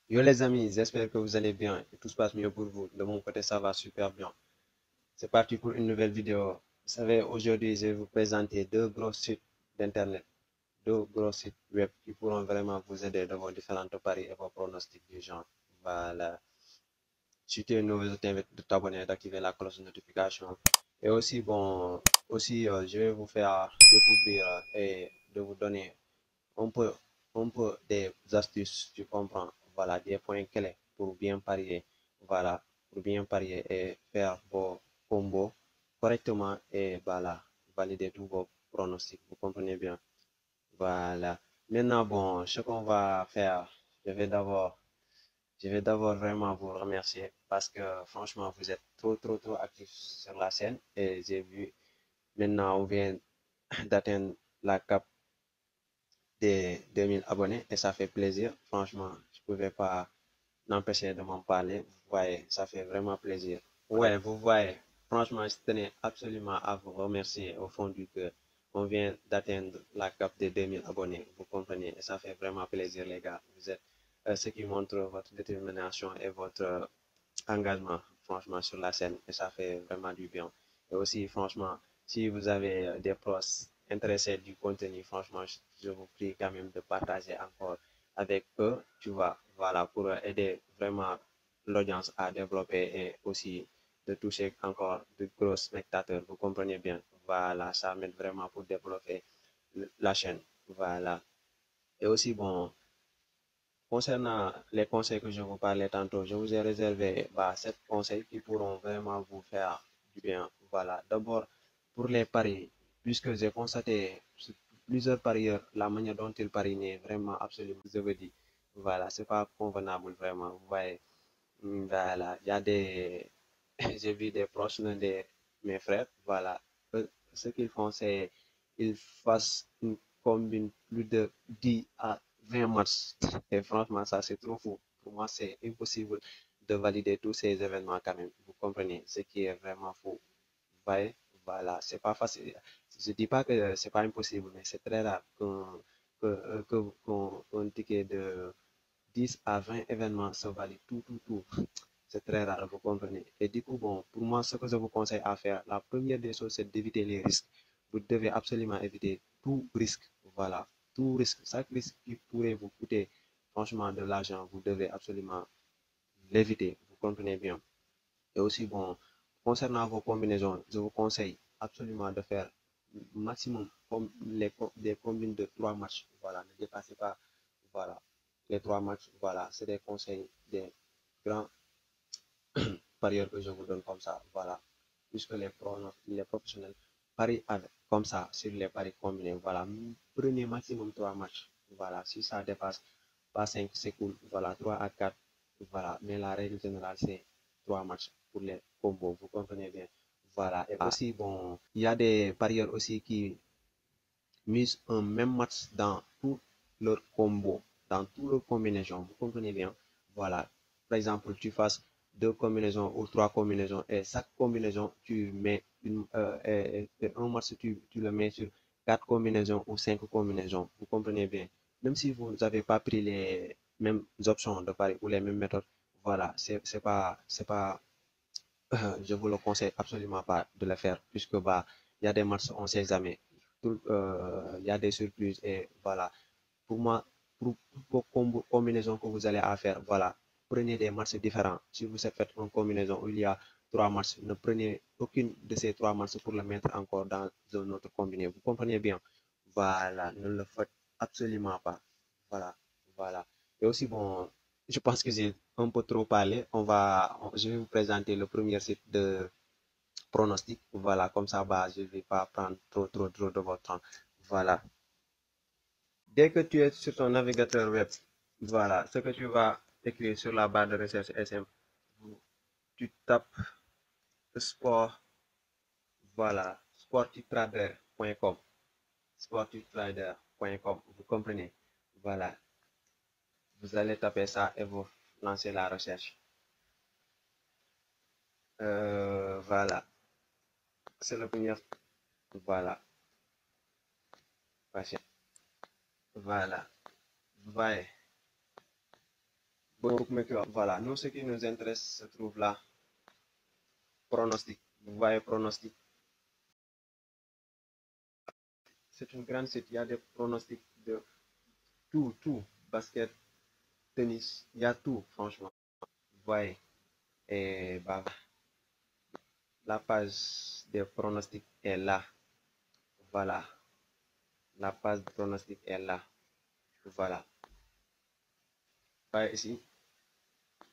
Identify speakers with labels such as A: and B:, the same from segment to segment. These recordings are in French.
A: Yo les amis, j'espère que vous allez bien et tout se passe mieux pour vous. De mon côté, ça va super bien. C'est parti pour une nouvelle vidéo. Vous savez, aujourd'hui, je vais vous présenter deux gros sites d'internet, deux gros sites web qui pourront vraiment vous aider dans vos différentes paris et vos pronostics du genre. Voilà. Si tu es nouveau, je t'invite de t'abonner et d'activer la cloche de notification. Et aussi, bon, aussi, je vais vous faire découvrir et de vous donner un peu, un peu des astuces, tu comprends, voilà, des points clés pour bien parier, voilà, pour bien parier et faire vos combos correctement et voilà, valider tous vos pronostics, vous comprenez bien, voilà. Maintenant, bon, ce qu'on va faire, je vais d'abord, je vais d'abord vraiment vous remercier parce que franchement, vous êtes trop actifs sur la scène et j'ai vu maintenant, on vient d'atteindre la cap des 2000 abonnés et ça fait plaisir. Franchement, je ne pouvais pas m'empêcher de m'en parler. Vous voyez, ça fait vraiment plaisir. Ouais, vous voyez, franchement, je tenais absolument à vous remercier au fond du cœur. On vient d'atteindre la cap des 2000 abonnés, vous comprenez, et ça fait vraiment plaisir, les gars. Vous êtes ce qui montre votre détermination et votre engagement, franchement, sur la scène, et ça fait vraiment du bien. Et aussi, franchement, si vous avez des pros intéressés du contenu, franchement, je vous prie quand même de partager encore avec eux, tu vois, voilà, pour aider vraiment l'audience à développer et aussi de toucher encore de gros spectateurs, vous comprenez bien, voilà, ça m'aide vraiment pour développer la chaîne, voilà. Et aussi, bon, concernant les conseils que je vous parlais tantôt, je vous ai réservé 7 conseils qui pourront vraiment vous faire du bien. Voilà. D'abord, pour les paris, puisque j'ai constaté sur plusieurs parieurs, la manière dont ils parient n'est vraiment absolument, je veux dire, voilà, c'est pas convenable vraiment. Vous voyez, voilà, il y a des, j'ai vu des proches de mes frères, voilà, ce qu'ils font, c'est ils fassent une combine plus de 10 à 20 matchs. Et franchement, ça, c'est trop fou. Pour moi, c'est impossible de valider tous ces événements quand même. Vous comprenez ce qui est vraiment fou. Vous voyez, voilà, c'est pas facile. Je dis pas que c'est pas impossible, mais c'est très rare qu'un ticket de 10 à 20 événements se valide tout. C'est très rare, vous comprenez. Et du coup, bon, pour moi, ce que je vous conseille à faire, la première des choses, c'est d'éviter les risques. Vous devez absolument éviter tout risque. Voilà, tout risque. Chaque risque qui pourrait vous coûter, franchement, de l'argent, vous devez absolument l'éviter. Vous comprenez bien. Et aussi, bon, concernant vos combinaisons, je vous conseille absolument de faire maximum des combines de 3 matchs. Voilà, ne dépassez pas, voilà, les 3 matchs. Voilà, c'est des conseils des grands parieurs que je vous donne comme ça. Voilà, puisque les professionnels parient comme ça sur les paris combinés. Voilà, prenez maximum 3 matchs. Voilà, si ça dépasse pas 5, c'est cool. Voilà, 3 à 4. Voilà, mais la règle générale, c'est 3 matchs pour les combos. Vous comprenez bien. Voilà, et aussi, bon, il y a des parieurs aussi qui misent un même match dans tout leur combo, dans toutes leurs combinaisons. Vous comprenez bien. Voilà, par exemple, tu fasses 2 combinaisons ou 3 combinaisons et chaque combinaison, tu mets un match, tu le mets sur 4 combinaisons ou 5 combinaisons. Vous comprenez bien. Même si vous n'avez pas pris les mêmes options de pari ou les mêmes méthodes, voilà, c'est pas, je vous le conseille absolument pas de le faire puisque bah, il y a des matchs, on sait jamais. Il y a des surprises et voilà. Pour moi, pour vos combinaisons que vous allez à faire, voilà, prenez des matchs différents. Si vous faites une combinaison où il y a 3 matchs, ne prenez aucune de ces 3 matchs pour le mettre encore dans un autre combiné. Vous comprenez bien? Voilà, ne le faites absolument pas. Voilà, voilà. Et aussi, bon, je pense que j'ai un peu trop parlé. Je vais vous présenter le premier site de pronostic. Voilà, comme ça, bah, je ne vais pas prendre trop de votre temps. Voilà. Dès que tu es sur ton navigateur web, voilà, ce que tu vas écrire sur la barre de recherche SM, tu tapes sport, voilà, sportitrader.com, sportitrader.com, vous comprenez? Voilà, vous allez taper ça et vous lancez la recherche. Voilà, c'est le premier, voilà, voilà, vous voyez, bookmaker, voilà. Nous, ce qui nous intéresse se trouve là. Pronostic. Vous voyez pronostic. C'est une grande site. Il y a des pronostics de tout. Basket, tennis, il y a tout, franchement. Vous voyez. Et bah, la page des pronostics est là. Voilà. La page de pronostic est là. Voilà. Vous voyez ici.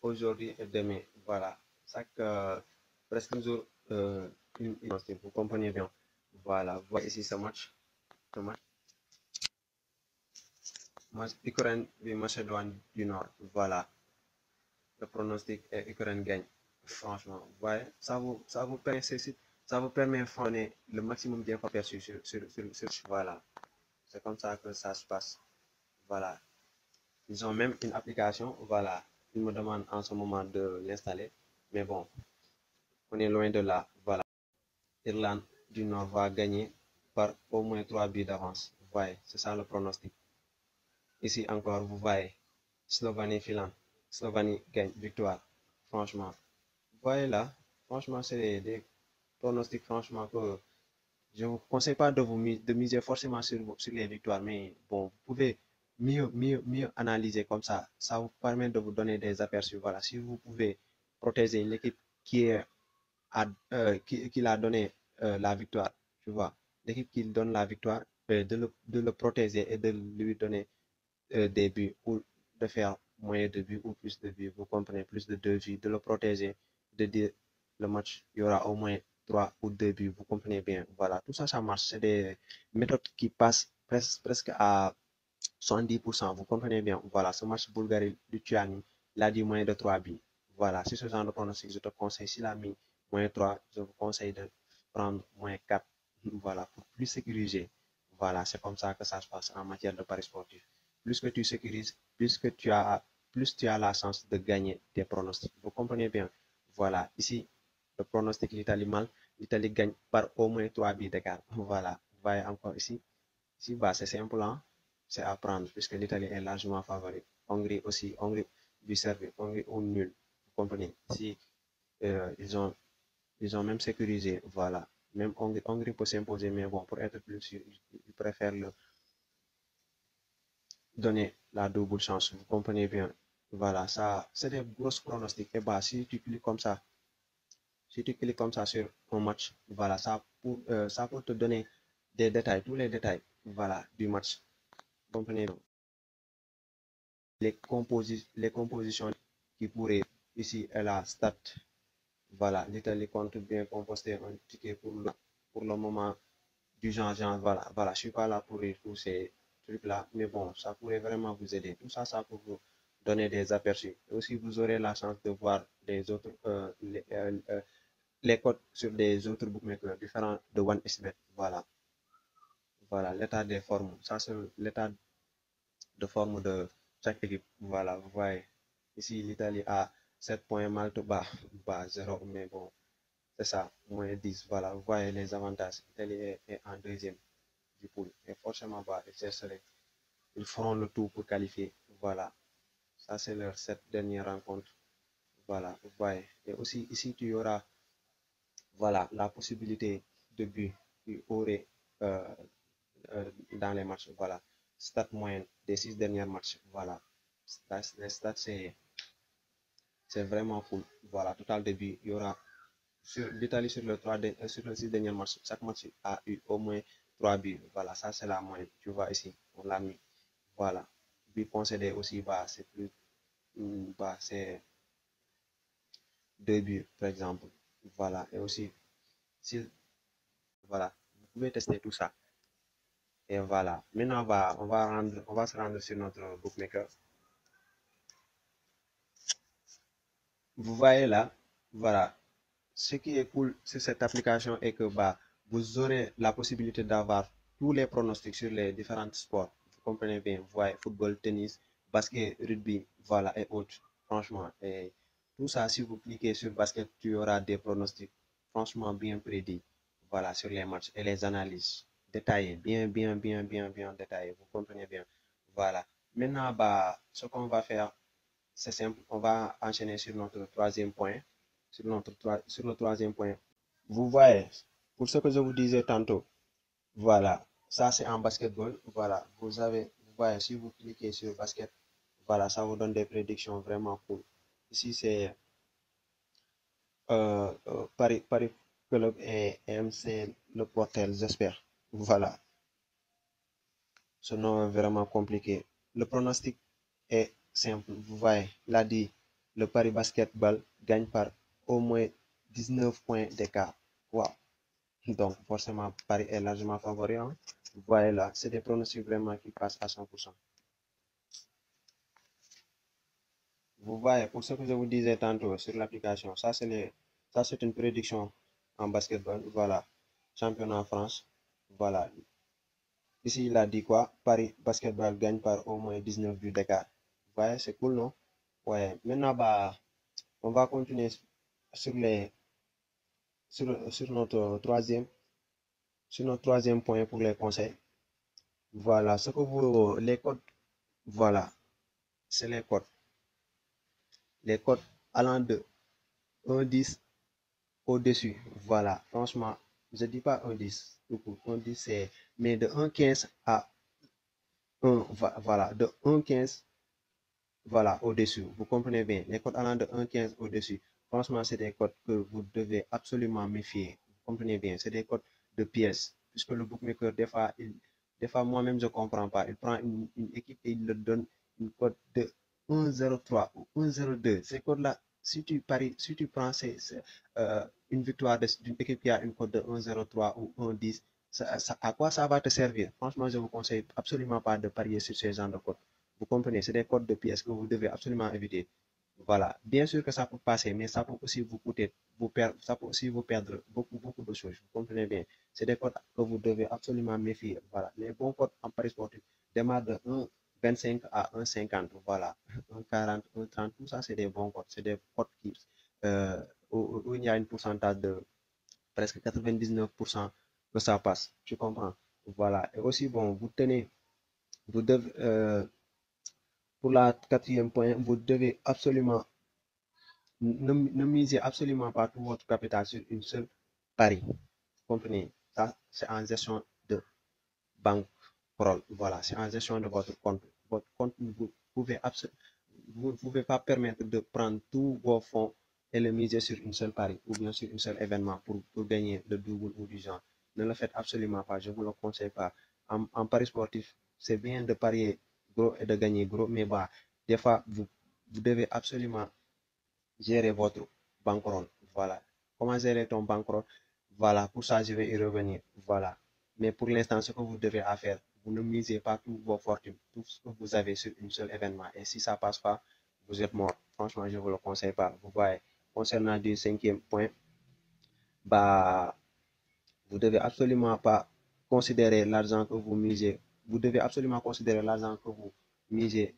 A: Aujourd'hui et demain. Voilà. Chaque presque jour, une pronostic. Vous comprenez bien. Voilà. Vous voyez ici ce match. Ce match. Ukraine et Macédoine du Nord. Voilà. Le pronostic est Ukraine gagne. Franchement, vous voyez, ça vous permet de faire le maximum d'infos perçues voilà. C'est comme ça que ça se passe. Voilà. Ils ont même une application. Voilà. Ils me demandent en ce moment de l'installer. Mais bon, on est loin de là. Voilà. Irlande du Nord va gagner par au moins 3 buts d'avance. Vous voyez, c'est ça le pronostic. Ici encore, vous voyez, Slovanie-Finlande. Slovanie gagne, victoire. Franchement, vous voyez là, franchement, c'est des pronostics, franchement, que je ne vous conseille pas de miser forcément sur les victoires, mais bon, vous pouvez mieux analyser comme ça. Ça vous permet de vous donner des aperçus. Voilà, si vous pouvez protéger l'équipe qui est qui l'a donné la victoire, tu vois, l'équipe qui donne la victoire, de le protéger et de lui donner des buts ou de faire moins de buts ou plus de buts, vous comprenez, plus de 2 buts, de le protéger, de dire le match, il y aura au moins 3 ou 2 buts, vous comprenez bien. Voilà, tout ça, ça marche. C'est des méthodes qui passent presque à 70%, vous comprenez bien. Voilà, ce match Bulgarie-Lituanie, il a dit moins de 3 buts. Voilà, c'est ce genre de pronostic, je te conseille. S'il a mis moins 3, je vous conseille de prendre moins 4. Voilà, pour plus sécuriser. Voilà, c'est comme ça que ça se passe en matière de paris sportif. Plus que tu sécurises, plus tu as la chance de gagner tes pronostics. Vous comprenez bien. Voilà, ici, le pronostic, l'Italie mal, l'Italie gagne par au moins 3 buts d'écart. Voilà, vous voyez encore ici. Ici, bah, c'est simple, hein? C'est à prendre puisque l'Italie est largement favorite. Hongrie aussi, Hongrie du service, Hongrie au nul. Vous comprenez? Si ils ont même sécurisé, voilà. Même Hongrie peut s'imposer, mais bon, pour être plus sûr, ils préfèrent le donner la double chance. Vous comprenez bien? Voilà, ça, c'est des grosses pronostics. Et bah, si tu cliques comme ça sur un match, voilà, ça peut te donner des détails, tous les détails, voilà, du match. Vous comprenez bien? Les compositions qui pourraient ici est la stat. Voilà, l'Italie compte bien composter un ticket pour le moment du genre, voilà, voilà, je suis pas là pour tous ces trucs-là, mais bon, ça pourrait vraiment vous aider. Tout ça, ça peut vous donner des aperçus. Et aussi, vous aurez la chance de voir les codes sur des autres bookmakers différents de OneXBet. Voilà, voilà, l'état des formes. Ça, c'est l'état de forme de chaque équipe. Voilà, vous voyez. Ici, l'Italie a 7 points, Malte bas 0, mais bon, c'est ça, moins 10. Voilà, vous voyez les avantages. L'Italie est en deuxième du pool. Et forcément, bah, ils feront le tout pour qualifier. Voilà, ça c'est leur cette dernière rencontre. Voilà, vous voyez. Et aussi, ici, tu y auras voilà, la possibilité de but qui aurait euh, dans les matchs. Voilà, stat moyenne des 6 derniers matchs. Voilà, les stats, c'est vraiment cool. Voilà, total de buts, il y aura sur l'Italie sur les 6 derniers matchs. Chaque match a eu au moins 3 buts. Voilà, ça c'est la moyenne. Tu vois ici, on l'a mis. Voilà, but concédé aussi, bah, c'est plus, bah, c'est 2 buts, par exemple. Voilà, et aussi, si, voilà, vous pouvez tester tout ça. Et voilà, maintenant on va se rendre sur notre bookmaker. Vous voyez là, voilà, ce qui est cool sur cette application est que bah, vous aurez la possibilité d'avoir tous les pronostics sur les différents sports. Vous comprenez bien, vous voyez, football, tennis, basket, rugby, voilà, et autres. Franchement, et tout ça, si vous cliquez sur basket, tu auras des pronostics franchement bien prédits. Voilà, sur les matchs et les analyses détaillées, bien détaillées. Vous comprenez bien. Voilà. Maintenant, bah, ce qu'on va faire, c'est simple, on va enchaîner sur notre troisième point. Sur le troisième point, vous voyez, pour ce que je vous disais tantôt, voilà, ça c'est en basketball. Voilà, vous voyez, si vous cliquez sur basket, voilà, ça vous donne des prédictions vraiment cool. Ici, c'est Paris Club et MC Le Portel, j'espère. Voilà, ce nom est vraiment compliqué. Le pronostic est simple. Vous voyez, l'a dit, le Paris Basketball gagne par au moins 19 points d'écart. Wow. Donc, forcément, Paris est largement favori, hein. Vous voyez là, c'est des pronostics vraiment qui passent à 100%. Vous voyez, pour ce que je vous disais tantôt sur l'application, ça c'est une prédiction en basketball. Voilà, championnat en France. Voilà, ici il a dit quoi? Paris Basketball gagne par au moins 19 buts d'écart. Vous voyez, c'est cool, non? Ouais, maintenant, bah, on va continuer sur sur notre troisième point pour les conseils. Voilà, ce que les codes, voilà, c'est les codes allant de 1-10 au-dessus. Voilà, franchement, je ne dis pas 1-10, tout court. 1-10, c'est, mais de 1-15 à 1, voilà, de 1-15, voilà, au-dessus. Vous comprenez bien, les codes allant de 1-15 au-dessus. Franchement, c'est des codes que vous devez absolument méfier. Vous comprenez bien, c'est des codes de pièces. Puisque le bookmaker, des fois moi-même, je ne comprends pas. Il prend une équipe et il leur donne une cote de 1-0-3 ou 1-0-2. Ces codes-là, si tu paries, si tu prends une victoire d'une équipe qui a une cote de 1-0-3 ou 1-10, à quoi ça va te servir? Franchement, je ne vous conseille absolument pas de parier sur ces genres de codes. Vous comprenez, c'est des codes de pièces que vous devez absolument éviter. Voilà, bien sûr que ça peut passer, mais ça peut aussi vous coûter, ça peut aussi vous perdre beaucoup de choses. Vous comprenez bien, c'est des codes que vous devez absolument méfier. Voilà, les bons codes en paris sportif démarrent de 1,25 à 1,50. Voilà, 1,40, 1,30, tout ça, c'est des bons codes. C'est des codes où il y a un pourcentage de presque 99% que ça passe. Tu comprends? Voilà, et aussi, bon, vous devez, pour la quatrième point, vous devez absolument ne misez absolument pas tout votre capital sur une seule pari. Vous comprenez? Ça, c'est en gestion de bankroll. Voilà, c'est en gestion de votre compte. Votre compte, vous ne pouvez pas permettre de prendre tous vos fonds et le miser sur une seule pari ou bien sur un seul événement pour gagner le double ou du genre. Ne le faites absolument pas, je ne vous le conseille pas. En pari sportif, c'est bien de parier gros et de gagner gros, mais bah, des fois, vous devez absolument gérer votre bankroll. Voilà. Comment gérer ton bankroll? Voilà, pour ça, je vais y revenir. Voilà. Mais pour l'instant, ce que vous devez faire, vous ne misez pas toutes vos fortunes, tout ce que vous avez sur un seul événement. Et si ça ne passe pas, vous êtes mort. Franchement, je ne vous le conseille pas. Vous voyez, concernant du cinquième point, bah, vous devez absolument pas considérer l'argent que vous misez. Vous devez absolument considérer l'argent que vous misez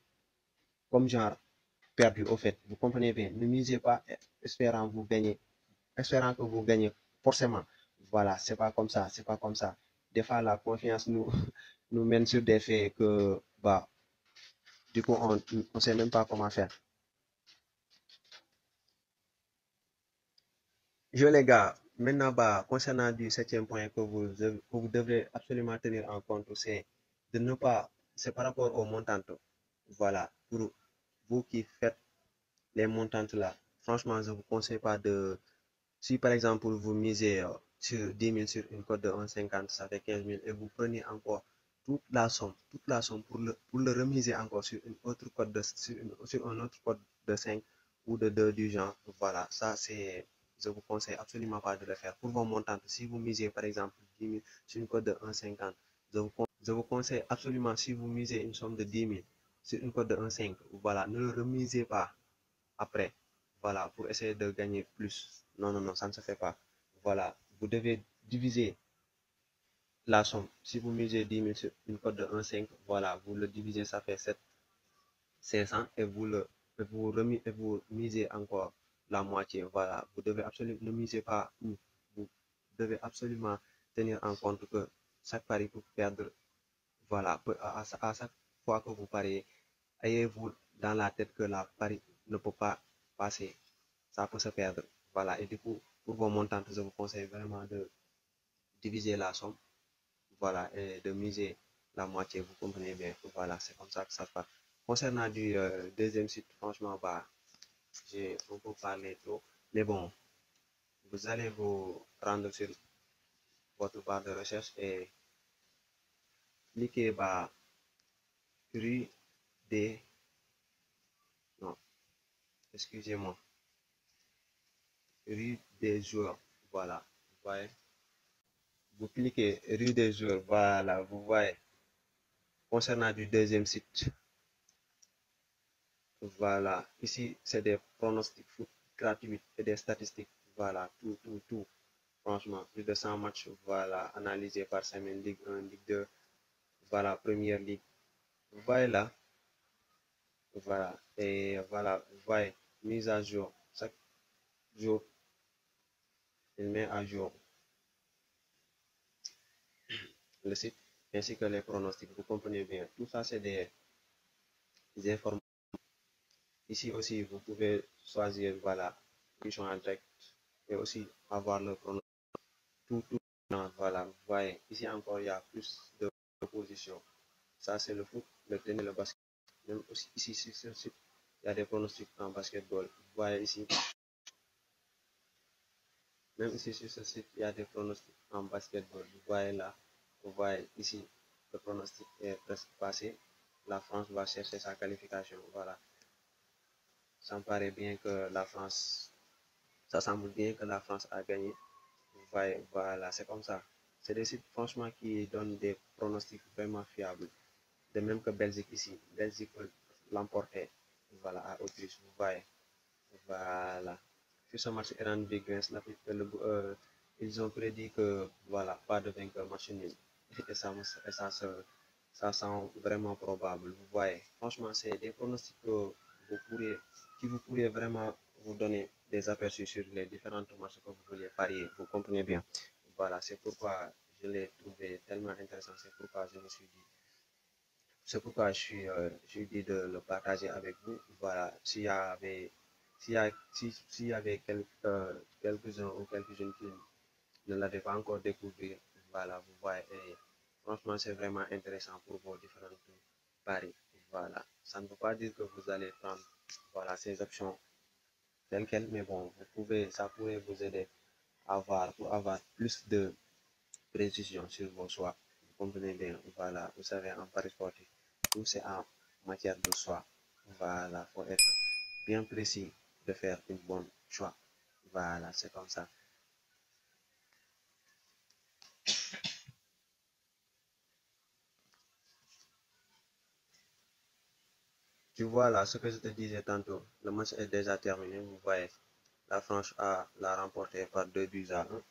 A: comme genre perdu au fait. Vous comprenez bien. Ne misez pas espérant vous gagner, espérant que vous gagnez forcément. Voilà, c'est pas comme ça, c'est pas comme ça. Des fois, la confiance nous mène sur des faits que, bah, du coup, on ne sait même pas comment faire. Je les gars, maintenant, bah, concernant du septième point que vous devrez absolument tenir en compte, c'est de ne pas, c'est par rapport au montant. Voilà, pour vous qui faites les montantes là, franchement, je ne vous conseille pas de. Si par exemple vous misez sur 10 000 sur une cote de 1,50, ça fait 15 000 et vous prenez encore toute la somme pour le remiser encore sur une autre cote sur un autre code de 5 ou de 2 du genre, voilà, ça c'est, je vous conseille absolument pas de le faire. Pour vos montantes, si vous misez par exemple 10 000 sur une cote de 1,50, je vous conseille absolument si vous misez une somme de 10 000 sur une cote de 1,5, voilà, ne le remisez pas après. Voilà, pour essayer de gagner plus. Non, non, non, ça ne se fait pas. Voilà, vous devez diviser la somme. Si vous misez 10 000 sur une cote de 1,5, voilà, vous le divisez, ça fait 7 500 et vous misez encore la moitié. Voilà, vous devez absolument ne misez pas tout. Vous devez absolument tenir en compte que chaque pari peut perdre. Voilà, à chaque fois que vous pariez, ayez-vous dans la tête que la Paris ne peut pas passer, ça peut se perdre. Voilà, et du coup, pour vos montantes, je vous conseille vraiment de diviser la somme, voilà, et de miser la moitié, vous comprenez bien. Voilà, c'est comme ça que ça se passe. Concernant du deuxième site, franchement, bah, j'ai un peu parlé trop, mais bon, vous allez vous rendre sur votre barre de recherche et cliquez bah, rue des, non, excusez-moi, rue des joueurs, voilà, vous voyez. Vous cliquez rue des joueurs, voilà, vous voyez. Concernant du deuxième site, voilà, ici c'est des pronostics foot gratuits et des statistiques, voilà, tout. Franchement, plus de 100 matchs, voilà, analysés par semaine, Ligue 1, Ligue 2, voilà, Première Ligue. Vous voyez là, voilà, et voilà, vous voyez, mise à jour, chaque jour, il met à jour le site ainsi que les pronostics, vous comprenez bien. Tout ça, c'est des informations. Ici aussi, vous pouvez choisir, voilà, ils en direct et aussi avoir le pronostic. Tout, voilà, vous voyez. Ici encore, il y a plus de positions. Ça, c'est le foot, le tennis, le basket. Même aussi, ici, sur ce site, il y a des pronostics en basketball. Vous voyez ici, même ici sur ce site, il y a des pronostics en basketball. Vous voyez là, vous voyez ici, le pronostic est presque passé. La France va chercher sa qualification. Voilà. Ça me paraît bien que la France, ça semble bien que la France a gagné. Vous voyez, voilà, c'est comme ça. C'est des sites franchement qui donnent des pronostics vraiment fiables. De même que Belgique ici. Belgique peut l'emporter. Voilà, à Autriche. Vous voyez. Voilà. Sur ce match Iran-Big ils ont prédit que voilà, pas de vainqueur match nul. Et ça sent vraiment probable. Vous voyez, franchement, c'est des pronostics que vous pourriez vraiment vous donner des aperçus sur les différentes matchs que vous vouliez parier. Vous comprenez bien. Voilà, c'est pourquoi je l'ai trouvé tellement intéressant. Je suis dit de le partager avec vous. Voilà, s'il y avait quelques-uns ou quelques-unes qui ne l'avaient pas encore découvert, voilà, vous voyez, et franchement, c'est vraiment intéressant pour vos différentes paris. Voilà, ça ne veut pas dire que vous allez prendre, voilà, ces options telles quelles, mais bon, ça pourrait vous aider pour avoir plus de précision sur vos choix. Vous comprenez bien, voilà, vous savez, en paris sportif, tout c'est en matière de choix. Voilà, il faut être bien précis de faire une bonne choix. Voilà, c'est comme ça. Tu vois là ce que je te disais tantôt, le match est déjà terminé. Vous voyez, la France l'a remporté par 2 buts à 1. Vous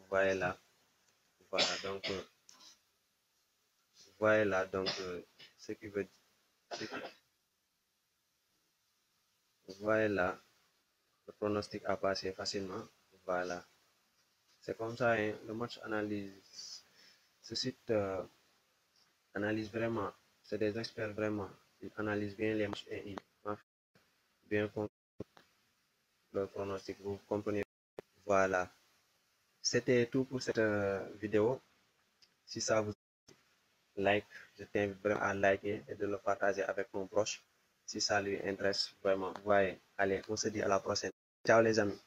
A: voyez là, voilà, donc, vous voyez là, donc, ce qui veut ce qui- vous voyez là, le pronostic a passé facilement. Voilà, c'est comme ça, hein, le match analyse. Ce site analyse vraiment, c'est des experts vraiment. Ils analysent bien les matchs et ils ont bien compris le pronostic. Vous comprenez? Voilà. C'était tout pour cette vidéo. Si ça vous like, je t'invite vraiment à liker et de le partager avec ton proche si ça lui intéresse vraiment. Ouais, allez, on se dit à la prochaine. Ciao les amis.